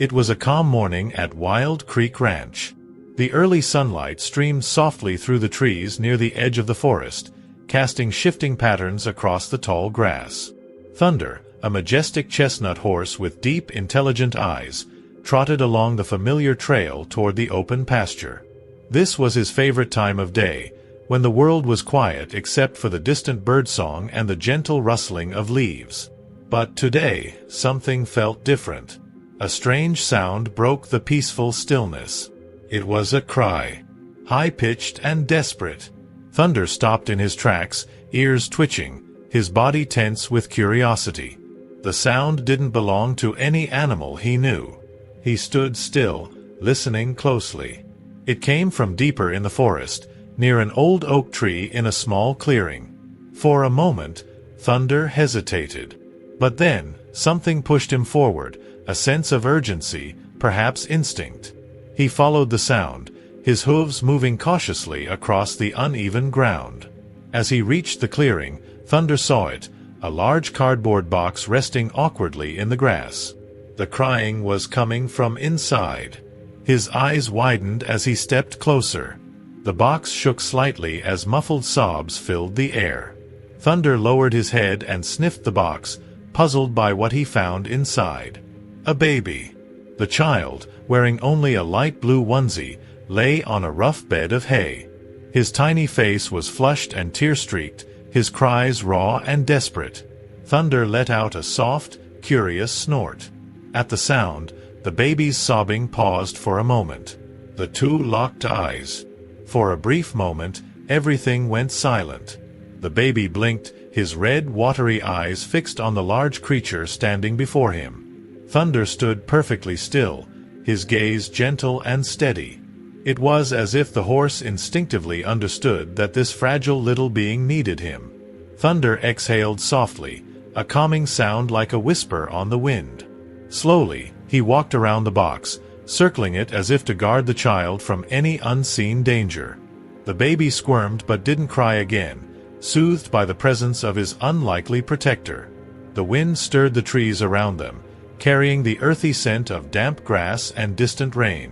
It was a calm morning at Wild Creek Ranch. The early sunlight streamed softly through the trees near the edge of the forest, casting shifting patterns across the tall grass. Thunder, a majestic chestnut horse with deep, intelligent eyes, trotted along the familiar trail toward the open pasture. This was his favorite time of day, when the world was quiet except for the distant birdsong and the gentle rustling of leaves. But today, something felt different. A strange sound broke the peaceful stillness. It was a cry, high-pitched and desperate. Thunder stopped in his tracks, ears twitching, his body tense with curiosity. The sound didn't belong to any animal he knew. He stood still, listening closely. It came from deeper in the forest, near an old oak tree in a small clearing. For a moment, Thunder hesitated. But then, something pushed him forward, a sense of urgency, perhaps instinct. He followed the sound, his hooves moving cautiously across the uneven ground. As he reached the clearing, Thunder saw it, a large cardboard box resting awkwardly in the grass. The crying was coming from inside. His eyes widened as he stepped closer. The box shook slightly as muffled sobs filled the air. Thunder lowered his head and sniffed the box, puzzled by what he found inside. A baby. The child, wearing only a light blue onesie, lay on a rough bed of hay. His tiny face was flushed and tear-streaked, his cries raw and desperate. Thunder let out a soft, curious snort. At the sound, the baby's sobbing paused for a moment. The two locked eyes. For a brief moment, everything went silent. The baby blinked, his red, watery eyes fixed on the large creature standing before him. Thunder stood perfectly still, his gaze gentle and steady. It was as if the horse instinctively understood that this fragile little being needed him. Thunder exhaled softly, a calming sound like a whisper on the wind. Slowly, he walked around the box, circling it as if to guard the child from any unseen danger. The baby squirmed but didn't cry again, soothed by the presence of his unlikely protector. The wind stirred the trees around them, carrying the earthy scent of damp grass and distant rain.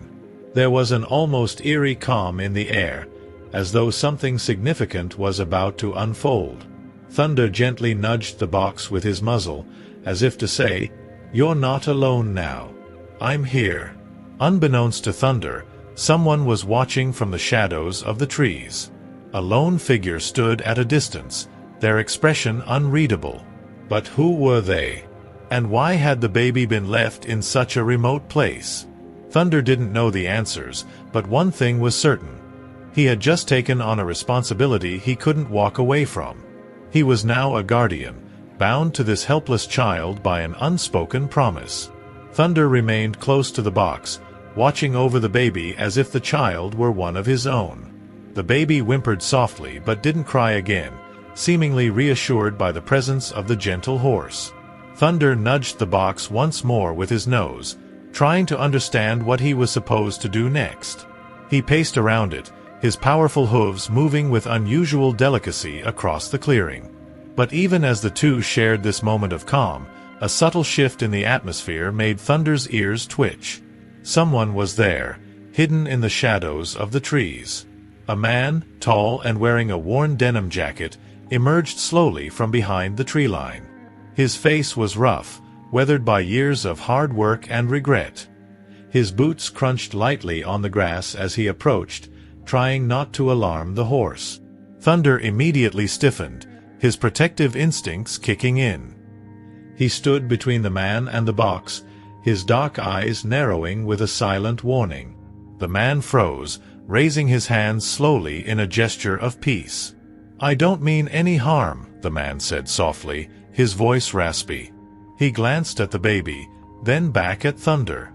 There was an almost eerie calm in the air, as though something significant was about to unfold. Thunder gently nudged the box with his muzzle, as if to say, "You're not alone now. I'm here." Unbeknownst to Thunder, someone was watching from the shadows of the trees. A lone figure stood at a distance, their expression unreadable. But who were they? And why had the baby been left in such a remote place? Thunder didn't know the answers, but one thing was certain. He had just taken on a responsibility he couldn't walk away from. He was now a guardian, bound to this helpless child by an unspoken promise. Thunder remained close to the box, watching over the baby as if the child were one of his own. The baby whimpered softly but didn't cry again, seemingly reassured by the presence of the gentle horse. Thunder nudged the box once more with his nose, trying to understand what he was supposed to do next. He paced around it, his powerful hooves moving with unusual delicacy across the clearing. But even as the two shared this moment of calm, a subtle shift in the atmosphere made Thunder's ears twitch. Someone was there, hidden in the shadows of the trees. A man, tall and wearing a worn denim jacket, emerged slowly from behind the tree line. His face was rough, weathered by years of hard work and regret. His boots crunched lightly on the grass as he approached, trying not to alarm the horse. Thunder immediately stiffened, his protective instincts kicking in. He stood between the man and the box, his dark eyes narrowing with a silent warning. The man froze, raising his hands slowly in a gesture of peace. "I don't mean any harm," the man said softly, his voice raspy. He glanced at the baby, then back at Thunder.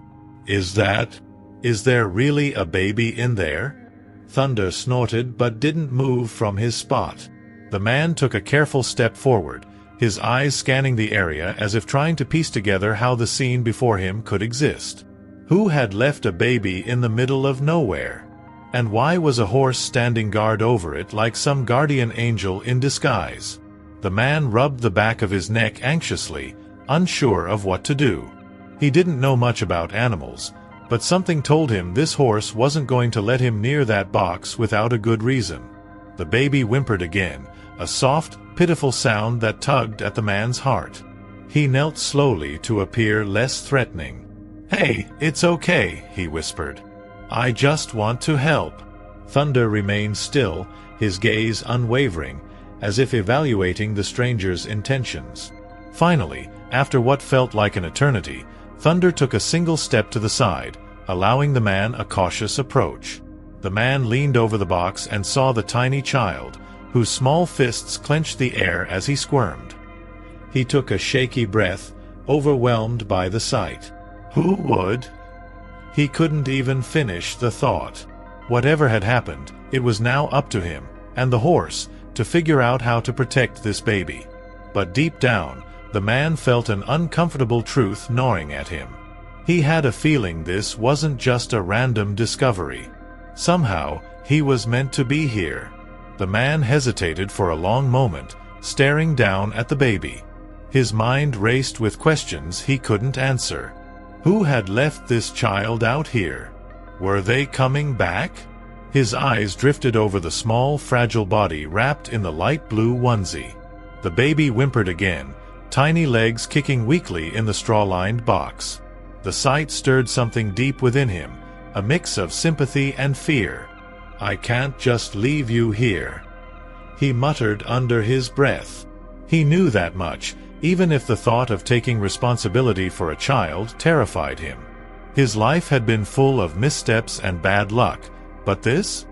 Is there really a baby in there?" Thunder snorted but didn't move from his spot. The man took a careful step forward, his eyes scanning the area as if trying to piece together how the scene before him could exist. Who had left a baby in the middle of nowhere? And why was a horse standing guard over it like some guardian angel in disguise? The man rubbed the back of his neck anxiously, unsure of what to do. He didn't know much about animals, but something told him this horse wasn't going to let him near that box without a good reason. The baby whimpered again, a soft, pitiful sound that tugged at the man's heart. He knelt slowly to appear less threatening. "Hey, it's okay," he whispered. "I just want to help." Thunder remained still, his gaze unwavering, as if evaluating the stranger's intentions. Finally, after what felt like an eternity, Thunder took a single step to the side, allowing the man a cautious approach. The man leaned over the box and saw the tiny child, whose small fists clenched the air as he squirmed. He took a shaky breath, overwhelmed by the sight. Who would? He couldn't even finish the thought. Whatever had happened, it was now up to him, and the horse, to figure out how to protect this baby. But deep down, the man felt an uncomfortable truth gnawing at him. He had a feeling this wasn't just a random discovery. Somehow, he was meant to be here. The man hesitated for a long moment, staring down at the baby. His mind raced with questions he couldn't answer. Who had left this child out here? Were they coming back? His eyes drifted over the small, fragile body wrapped in the light blue onesie. The baby whimpered again, tiny legs kicking weakly in the straw-lined box. The sight stirred something deep within him, a mix of sympathy and fear. "I can't just leave you here," he muttered under his breath. He knew that much, even if the thought of taking responsibility for a child terrified him. His life had been full of missteps and bad luck, but this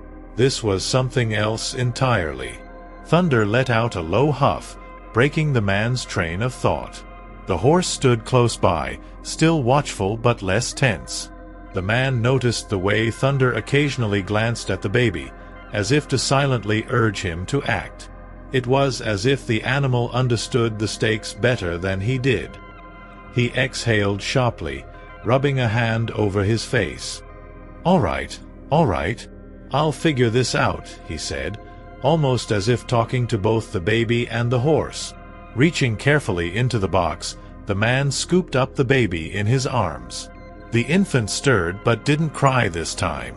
was something else entirely. Thunder let out a low huff, breaking the man's train of thought. The horse stood close by, still watchful but less tense. The man noticed the way Thunder occasionally glanced at the baby, as if to silently urge him to act. It was as if the animal understood the stakes better than he did. He exhaled sharply, rubbing a hand over his face. All right, I'll figure this out," he said, almost as if talking to both the baby and the horse. Reaching carefully into the box, the man scooped up the baby in his arms. The infant stirred but didn't cry this time.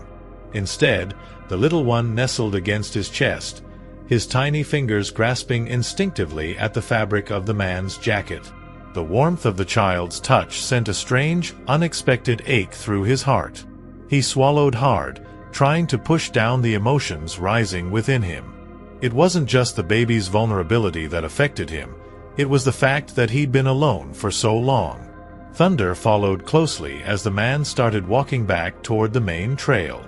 Instead, the little one nestled against his chest, his tiny fingers grasping instinctively at the fabric of the man's jacket. The warmth of the child's touch sent a strange, unexpected ache through his heart. He swallowed hard, trying to push down the emotions rising within him. It wasn't just the baby's vulnerability that affected him, it was the fact that he'd been alone for so long. Thunder followed closely as the man started walking back toward the main trail.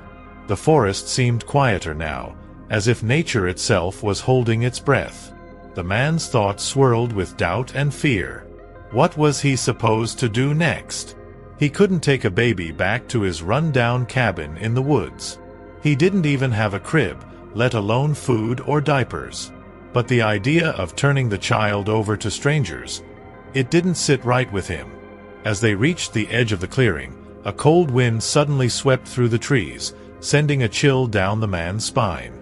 The forest seemed quieter now, as if nature itself was holding its breath. The man's thoughts swirled with doubt and fear. What was he supposed to do next? He couldn't take a baby back to his run-down cabin in the woods. He didn't even have a crib, let alone food or diapers. But the idea of turning the child over to strangers, it didn't sit right with him. As they reached the edge of the clearing, a cold wind suddenly swept through the trees, sending a chill down the man's spine.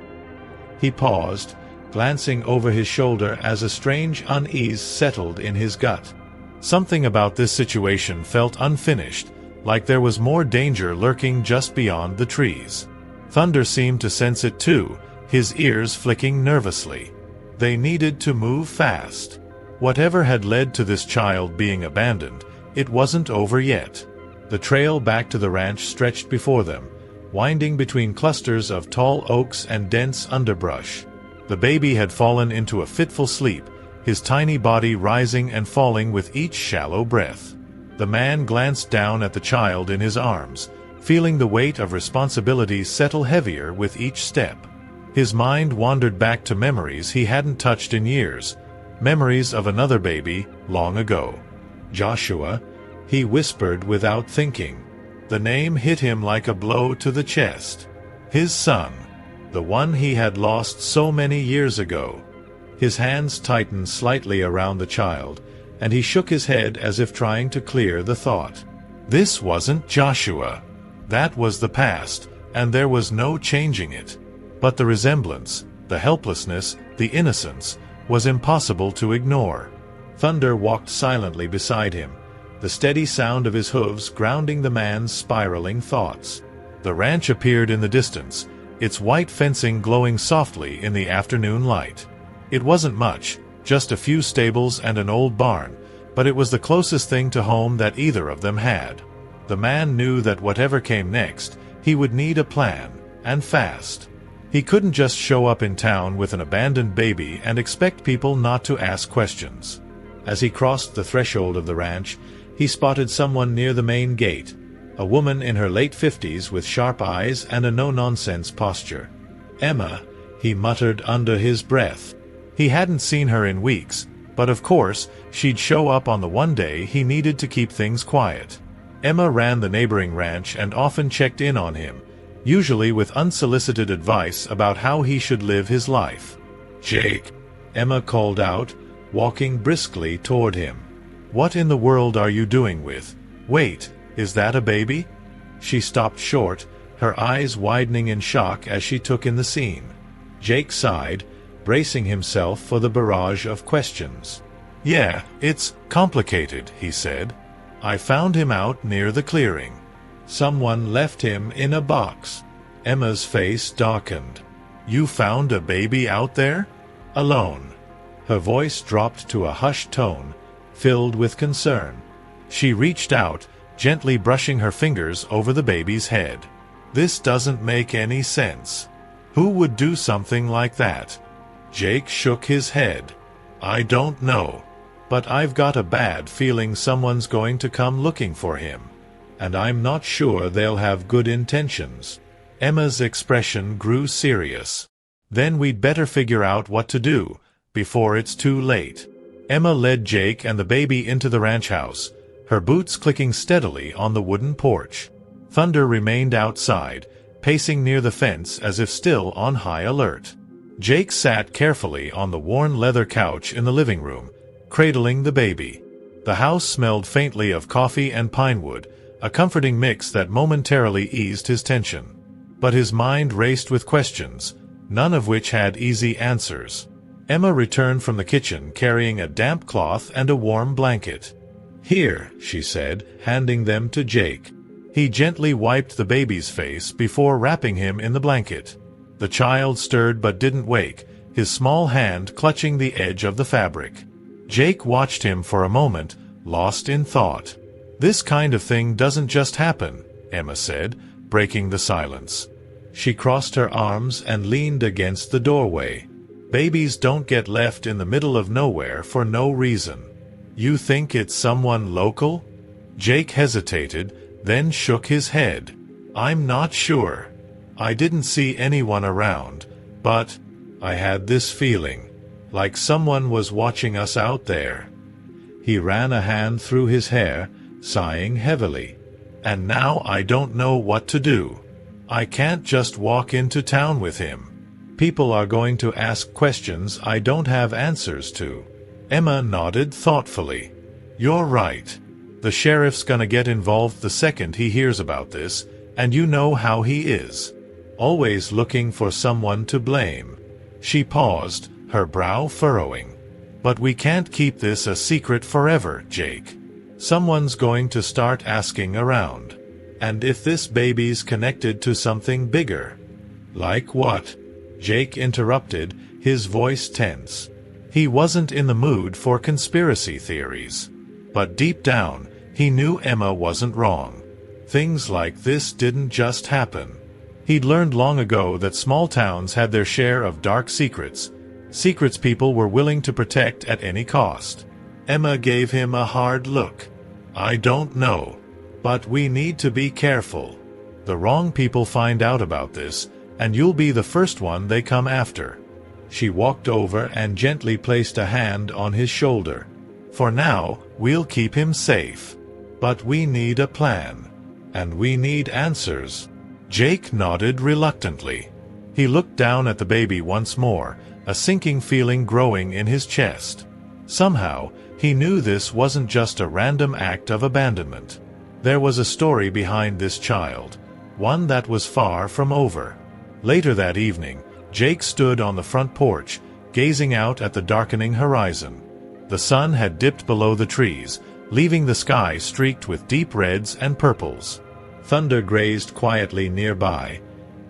He paused, glancing over his shoulder as a strange unease settled in his gut. Something about this situation felt unfinished, like there was more danger lurking just beyond the trees. Thunder seemed to sense it too, his ears flicking nervously. They needed to move fast. Whatever had led to this child being abandoned, it wasn't over yet. The trail back to the ranch stretched before them, winding between clusters of tall oaks and dense underbrush. The baby had fallen into a fitful sleep, his tiny body rising and falling with each shallow breath. The man glanced down at the child in his arms, feeling the weight of responsibility settle heavier with each step. His mind wandered back to memories he hadn't touched in years, memories of another baby long ago. Joshua, he whispered without thinking. The name hit him like a blow to the chest. His son, the one he had lost so many years ago. His hands tightened slightly around the child, and he shook his head as if trying to clear the thought. This wasn't Joshua. That was the past, and there was no changing it. But the resemblance, the helplessness, the innocence, was impossible to ignore. Thunder walked silently beside him, the steady sound of his hooves grounding the man's spiraling thoughts. The ranch appeared in the distance, its white fencing glowing softly in the afternoon light. It wasn't much, just a few stables and an old barn, but it was the closest thing to home that either of them had. The man knew that whatever came next, he would need a plan, and fast. He couldn't just show up in town with an abandoned baby and expect people not to ask questions. As he crossed the threshold of the ranch, he spotted someone near the main gate, a woman in her late 50s with sharp eyes and a no-nonsense posture. "Emma," he muttered under his breath. He hadn't seen her in weeks, but of course, she'd show up on the one day he needed to keep things quiet. Emma ran the neighboring ranch and often checked in on him, usually with unsolicited advice about how he should live his life. "Jake," Emma called out, walking briskly toward him. "What in the world are you doing with? Wait, is that a baby?" She stopped short, her eyes widening in shock as she took in the scene. Jake sighed, bracing himself for the barrage of questions. "Yeah, it's complicated," he said. "I found him out near the clearing. Someone left him in a box." Emma's face darkened. "You found a baby out there? Alone?" Her voice dropped to a hushed tone, filled with concern. She reached out, gently brushing her fingers over the baby's head. "This doesn't make any sense. Who would do something like that?" Jake shook his head. "I don't know. But I've got a bad feeling someone's going to come looking for him. And I'm not sure they'll have good intentions." Emma's expression grew serious. "Then we'd better figure out what to do, before it's too late." Emma led Jake and the baby into the ranch house, her boots clicking steadily on the wooden porch. Thunder remained outside, pacing near the fence as if still on high alert. Jake sat carefully on the worn leather couch in the living room, cradling the baby. The house smelled faintly of coffee and pine wood, a comforting mix that momentarily eased his tension. But his mind raced with questions, none of which had easy answers. Emma returned from the kitchen carrying a damp cloth and a warm blanket. "Here," she said, handing them to Jake. He gently wiped the baby's face before wrapping him in the blanket. The child stirred but didn't wake, his small hand clutching the edge of the fabric. Jake watched him for a moment, lost in thought. "This kind of thing doesn't just happen," Emma said, breaking the silence. She crossed her arms and leaned against the doorway. "Babies don't get left in the middle of nowhere for no reason." "You think it's someone local?" Jake hesitated, then shook his head. "I'm not sure. I didn't see anyone around, but I had this feeling, like someone was watching us out there." He ran a hand through his hair, sighing heavily. "And now I don't know what to do. I can't just walk into town with him. People are going to ask questions I don't have answers to." Emma nodded thoughtfully. "You're right. The sheriff's gonna get involved the second he hears about this, and you know how he is. Always looking for someone to blame." She paused, her brow furrowing. "But we can't keep this a secret forever, Jake. Someone's going to start asking around. And if this baby's connected to something bigger." "Like what?" Jake interrupted, his voice tense. He wasn't in the mood for conspiracy theories. But deep down, he knew Emma wasn't wrong. Things like this didn't just happen. He'd learned long ago that small towns had their share of dark secrets, secrets people were willing to protect at any cost. Emma gave him a hard look. "I don't know. But we need to be careful. The wrong people find out about this, and you'll be the first one they come after." She walked over and gently placed a hand on his shoulder. "For now, we'll keep him safe. But we need a plan. And we need answers." Jake nodded reluctantly. He looked down at the baby once more, a sinking feeling growing in his chest. Somehow, he knew this wasn't just a random act of abandonment. There was a story behind this child, one that was far from over. Later that evening, Jake stood on the front porch, gazing out at the darkening horizon. The sun had dipped below the trees, leaving the sky streaked with deep reds and purples. Thunder grazed quietly nearby,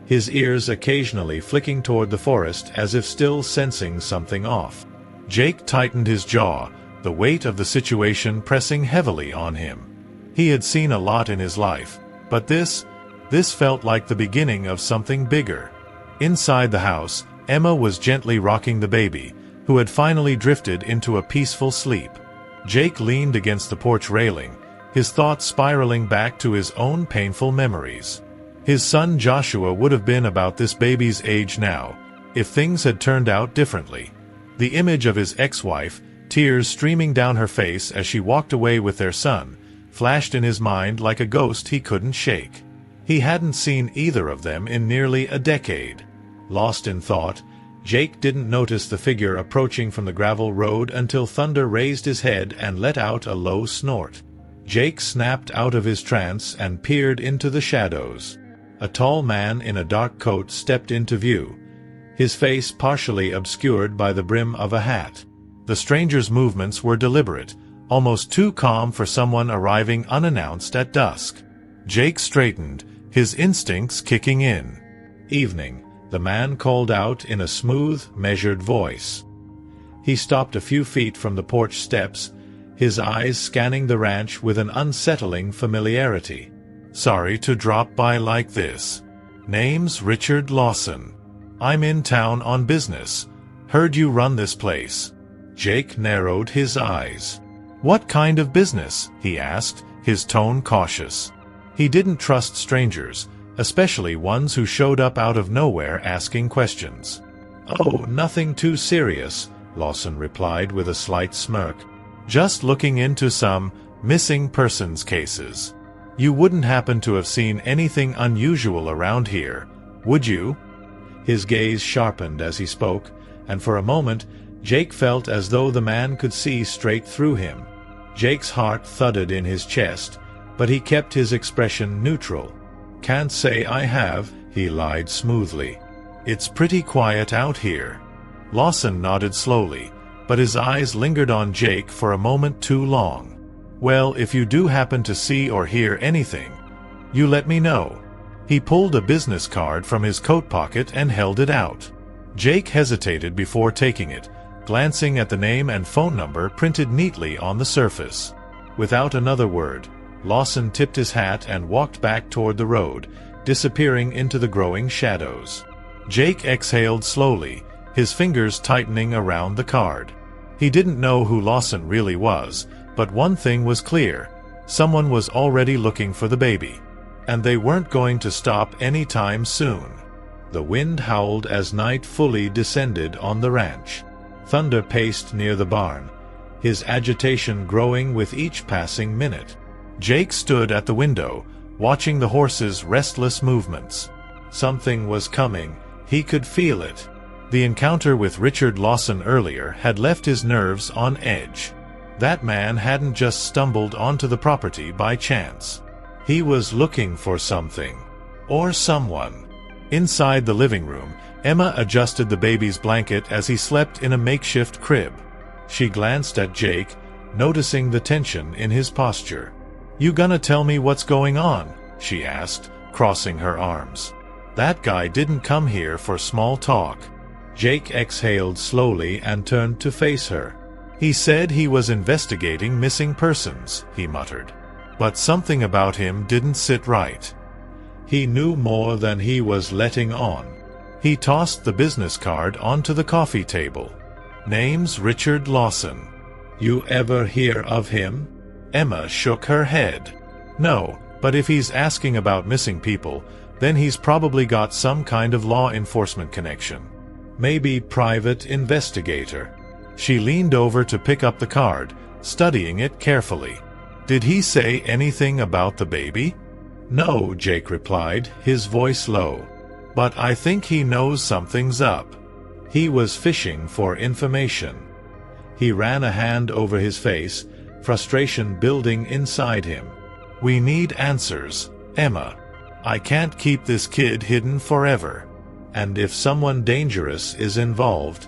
his ears occasionally flicking toward the forest as if still sensing something off. Jake tightened his jaw, the weight of the situation pressing heavily on him. He had seen a lot in his life, but this felt like the beginning of something bigger. Inside the house, Emma was gently rocking the baby, who had finally drifted into a peaceful sleep. Jake leaned against the porch railing, his thoughts spiraling back to his own painful memories. His son Joshua would have been about this baby's age now, if things had turned out differently. The image of his ex-wife, tears streaming down her face as she walked away with their son, flashed in his mind like a ghost he couldn't shake. He hadn't seen either of them in nearly a decade. Lost in thought, Jake didn't notice the figure approaching from the gravel road until Thunder raised his head and let out a low snort. Jake snapped out of his trance and peered into the shadows. A tall man in a dark coat stepped into view, his face partially obscured by the brim of a hat. The stranger's movements were deliberate, almost too calm for someone arriving unannounced at dusk. Jake straightened, his instincts kicking in. "Evening," the man called out in a smooth, measured voice. He stopped a few feet from the porch steps, his eyes scanning the ranch with an unsettling familiarity. "Sorry to drop by like this. Name's Richard Lawson. I'm in town on business. Heard you run this place." Jake narrowed his eyes. "What kind of business?" he asked, his tone cautious. He didn't trust strangers, especially ones who showed up out of nowhere asking questions. "Oh, nothing too serious," Lawson replied with a slight smirk. "Just looking into some missing persons cases. You wouldn't happen to have seen anything unusual around here, would you?" His gaze sharpened as he spoke, and for a moment, Jake felt as though the man could see straight through him. Jake's heart thudded in his chest, but he kept his expression neutral. "Can't say I have," he lied smoothly. "It's pretty quiet out here." Lawson nodded slowly, but his eyes lingered on Jake for a moment too long. "Well, if you do happen to see or hear anything, you let me know." He pulled a business card from his coat pocket and held it out. Jake hesitated before taking it, glancing at the name and phone number printed neatly on the surface. Without another word, Lawson tipped his hat and walked back toward the road, disappearing into the growing shadows. Jake exhaled slowly, his fingers tightening around the card. He didn't know who Lawson really was, but one thing was clear: someone was already looking for the baby. And they weren't going to stop anytime soon. The wind howled as night fully descended on the ranch. Thunder paced near the barn, his agitation growing with each passing minute. Jake stood at the window, watching the horses' restless movements. Something was coming, he could feel it. The encounter with Richard Lawson earlier had left his nerves on edge. That man hadn't just stumbled onto the property by chance. He was looking for something. Or someone. Inside the living room, Emma adjusted the baby's blanket as he slept in a makeshift crib. She glanced at Jake, noticing the tension in his posture. "You gonna tell me what's going on?" she asked, crossing her arms. "That guy didn't come here for small talk." Jake exhaled slowly and turned to face her. "He said he was investigating missing persons," he muttered. But something about him didn't sit right. He knew more than he was letting on. He tossed the business card onto the coffee table. "Name's Richard Lawson. You ever hear of him?" Emma shook her head. "No, but if he's asking about missing people, then he's probably got some kind of law enforcement connection. Maybe private investigator." She leaned over to pick up the card, studying it carefully. "Did he say anything about the baby?" "No," Jake replied, his voice low. "But I think he knows something's up. He was fishing for information." He ran a hand over his face, frustration building inside him. "We need answers, Emma. I can't keep this kid hidden forever. And if someone dangerous is involved..."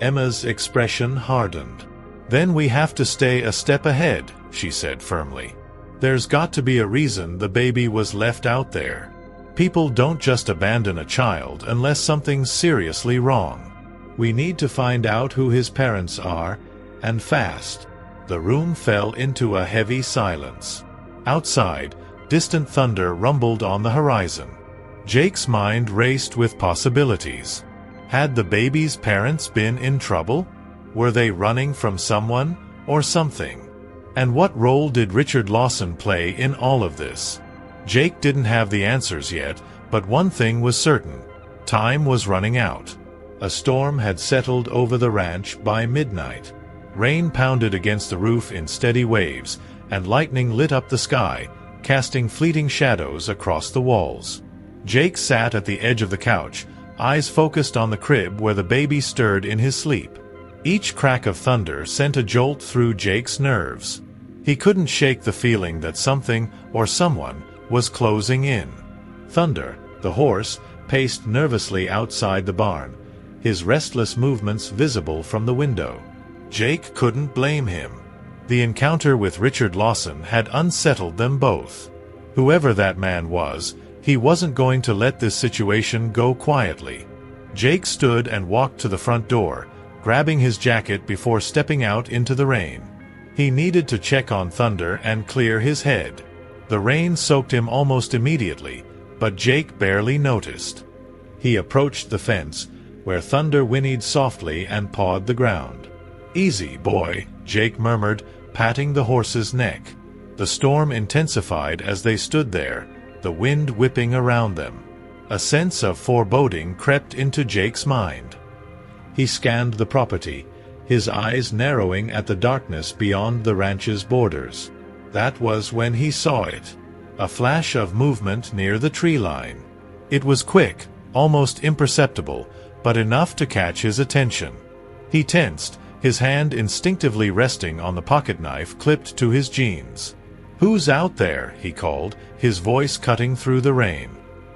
Emma's expression hardened. Then we have to stay a step ahead, she said firmly. There's got to be a reason the baby was left out there. People don't just abandon a child unless something's seriously wrong. We need to find out who his parents are, and fast. The room fell into a heavy silence. Outside, distant thunder rumbled on the horizon. Jake's mind raced with possibilities. Had the baby's parents been in trouble? Were they running from someone or something? And what role did Richard Lawson play in all of this? Jake didn't have the answers yet, but one thing was certain. Time was running out. A storm had settled over the ranch by midnight. Rain pounded against the roof in steady waves, and lightning lit up the sky, casting fleeting shadows across the walls. Jake sat at the edge of the couch, eyes focused on the crib where the baby stirred in his sleep. Each crack of thunder sent a jolt through Jake's nerves. He couldn't shake the feeling that something or someone was closing in. Thunder, the horse, paced nervously outside the barn, his restless movements visible from the window. Jake couldn't blame him. The encounter with Richard Lawson had unsettled them both. Whoever that man was, he wasn't going to let this situation go quietly. Jake stood and walked to the front door, grabbing his jacket before stepping out into the rain. He needed to check on Thunder and clear his head. The rain soaked him almost immediately, but Jake barely noticed. He approached the fence, where Thunder whinnied softly and pawed the ground. "Easy, boy," Jake murmured, patting the horse's neck. The storm intensified as they stood there, the wind whipping around them. A sense of foreboding crept into Jake's mind. He scanned the property, his eyes narrowing at the darkness beyond the ranch's borders. That was when he saw it. A flash of movement near the tree line. It was quick, almost imperceptible, but enough to catch his attention. He tensed, his hand instinctively resting on the pocketknife clipped to his jeans. "Who's out there?" he called, his voice cutting through the rain.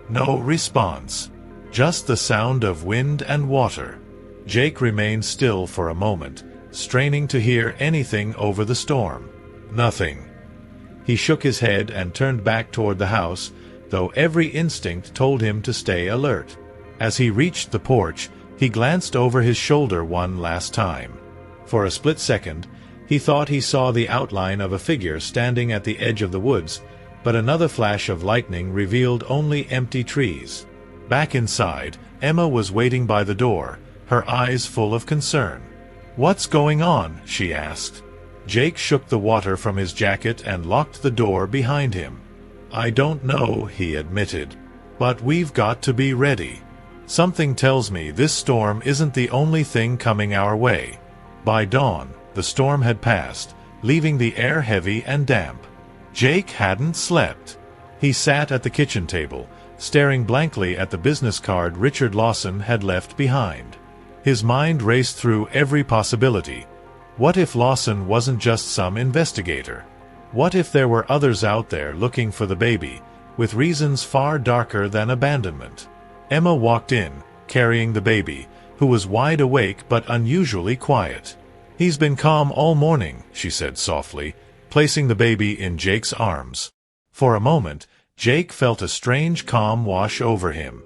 No response. Just the sound of wind and water. Jake remained still for a moment, straining to hear anything over the storm. Nothing. He shook his head and turned back toward the house, though every instinct told him to stay alert. As he reached the porch, he glanced over his shoulder one last time. For a split second, he thought he saw the outline of a figure standing at the edge of the woods, but another flash of lightning revealed only empty trees. Back inside, Emma was waiting by the door, her eyes full of concern. "What's going on?" she asked. Jake shook the water from his jacket and locked the door behind him. "I don't know," he admitted, "but we've got to be ready. Something tells me this storm isn't the only thing coming our way." By dawn, the storm had passed, leaving the air heavy and damp. Jake hadn't slept. He sat at the kitchen table, staring blankly at the business card Richard Lawson had left behind. His mind raced through every possibility. What if Lawson wasn't just some investigator? What if there were others out there looking for the baby, with reasons far darker than abandonment? Emma walked in, carrying the baby, who was wide awake but unusually quiet. "He's been calm all morning," she said softly, placing the baby in Jake's arms. For a moment, Jake felt a strange calm wash over him.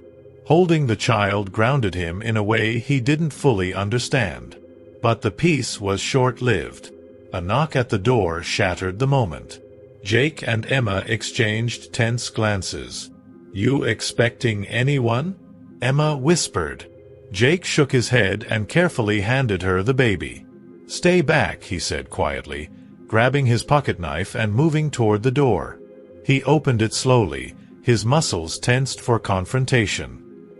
Holding the child grounded him in a way he didn't fully understand. But the peace was short-lived. A knock at the door shattered the moment. Jake and Emma exchanged tense glances. "You expecting anyone?" Emma whispered. Jake shook his head and carefully handed her the baby. "Stay back," he said quietly, grabbing his pocketknife and moving toward the door. He opened it slowly, his muscles tensed for confrontation.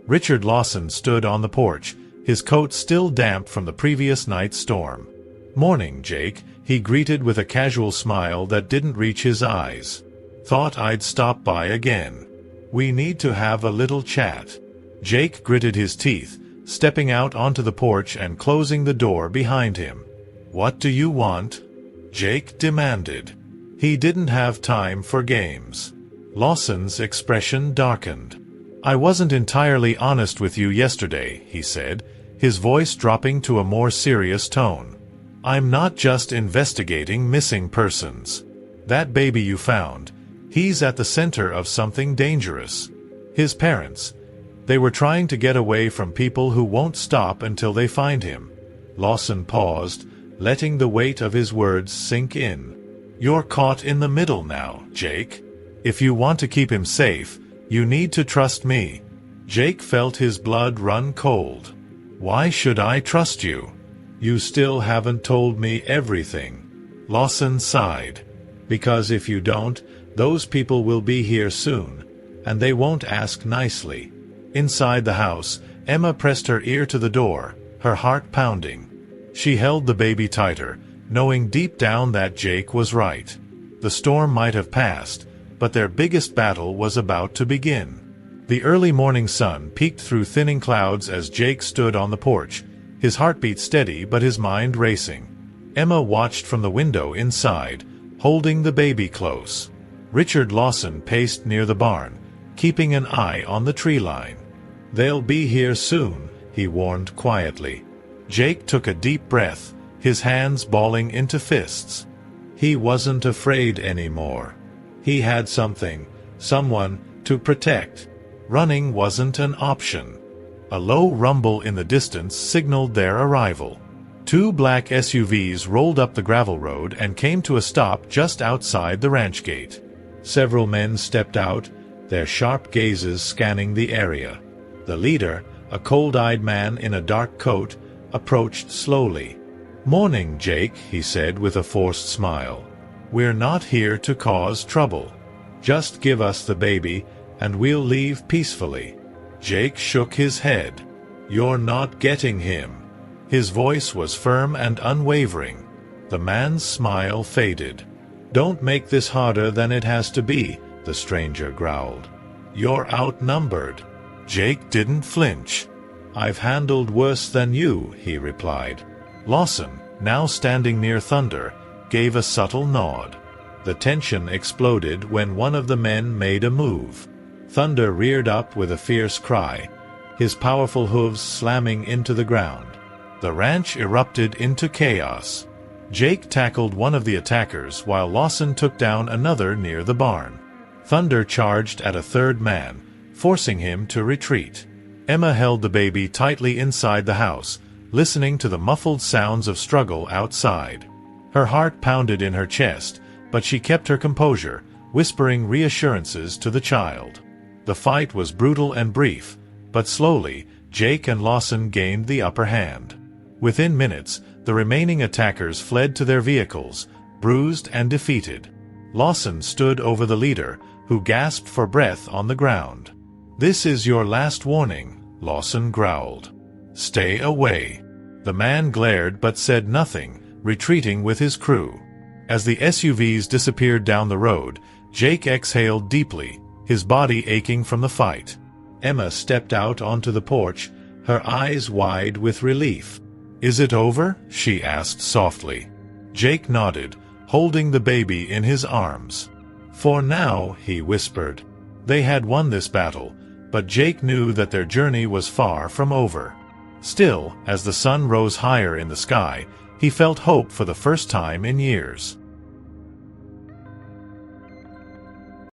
Richard Lawson stood on the porch, his coat still damp from the previous night's storm. "Morning, Jake," he greeted with a casual smile that didn't reach his eyes. "Thought I'd stop by again. We need to have a little chat." Jake gritted his teeth, stepping out onto the porch and closing the door behind him. "What do you want?" Jake demanded. He didn't have time for games. Lawson's expression darkened. "I wasn't entirely honest with you yesterday," he said, his voice dropping to a more serious tone. I'm not just investigating missing persons. That baby you found, he's at the center of something dangerous. His parents, they were trying to get away from people who won't stop until they find him." Lawson paused, letting the weight of his words sink in. "You're caught in the middle now, Jake. If you want to keep him safe, you need to trust me." Jake felt his blood run cold. "Why should I trust you? You still haven't told me everything." Lawson sighed. "Because if you don't, those people will be here soon, and they won't ask nicely." Inside the house, Emma pressed her ear to the door, her heart pounding. She held the baby tighter, knowing deep down that Jake was right. The storm might have passed, but their biggest battle was about to begin. The early morning sun peeked through thinning clouds as Jake stood on the porch, his heartbeat steady but his mind racing. Emma watched from the window inside, holding the baby close. Richard Lawson paced near the barn, keeping an eye on the tree line. "They'll be here soon," he warned quietly. Jake took a deep breath, his hands balling into fists. He wasn't afraid anymore. He had someone to protect. Running wasn't an option. A low rumble in the distance signaled their arrival. Two black SUVs rolled up the gravel road and came to a stop just outside the ranch gate. Several men stepped out, their sharp gazes scanning the area. The leader, a cold-eyed man in a dark coat, approached slowly. "Morning, Jake," he said with a forced smile. "We're not here to cause trouble. Just give us the baby, and we'll leave peacefully." Jake shook his head. "You're not getting him." His voice was firm and unwavering. The man's smile faded. "Don't make this harder than it has to be," the stranger growled. "You're outnumbered." Jake didn't flinch. "I've handled worse than you," he replied. Lawson, now standing near Thunder, gave a subtle nod. The tension exploded when one of the men made a move. Thunder reared up with a fierce cry, his powerful hooves slamming into the ground. The ranch erupted into chaos. Jake tackled one of the attackers while Lawson took down another near the barn. Thunder charged at a third man, forcing him to retreat. Emma held the baby tightly inside the house, listening to the muffled sounds of struggle outside. Her heart pounded in her chest, but she kept her composure, whispering reassurances to the child. The fight was brutal and brief, but slowly, Jake and Lawson gained the upper hand. Within minutes, the remaining attackers fled to their vehicles, bruised and defeated. Lawson stood over the leader, who gasped for breath on the ground. "This is your last warning," Lawson growled. "Stay away." The man glared but said nothing, retreating with his crew. As the SUVs disappeared down the road, Jake exhaled deeply, his body aching from the fight. Emma stepped out onto the porch, her eyes wide with relief. "Is it over?" she asked softly. Jake nodded, holding the baby in his arms. "For now," he whispered. They had won this battle, but Jake knew that their journey was far from over. Still, as the sun rose higher in the sky, he felt hope for the first time in years.